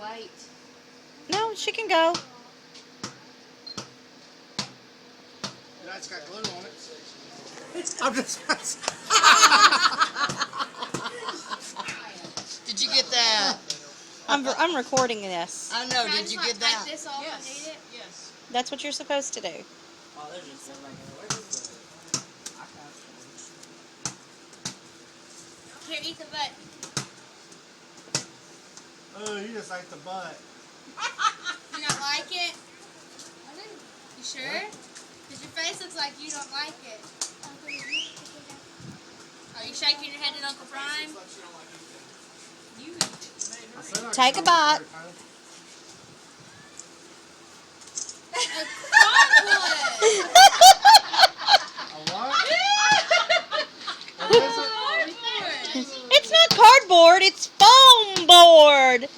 light. No, she can go. That's got glue on it. I'm just. Did you get that? I'm recording this. I know. Did you get that? Take this off and eat it? Yes. That's what you're supposed to do. Oh, there's just one like Here, eat the butt. Oh, you just like the butt. You don't like it? You sure? Because your face looks like you don't like it. Are you shaking your head at Uncle Prime? You eat it. Take a bite. A what? What is it? It's not cardboard, it's foam board.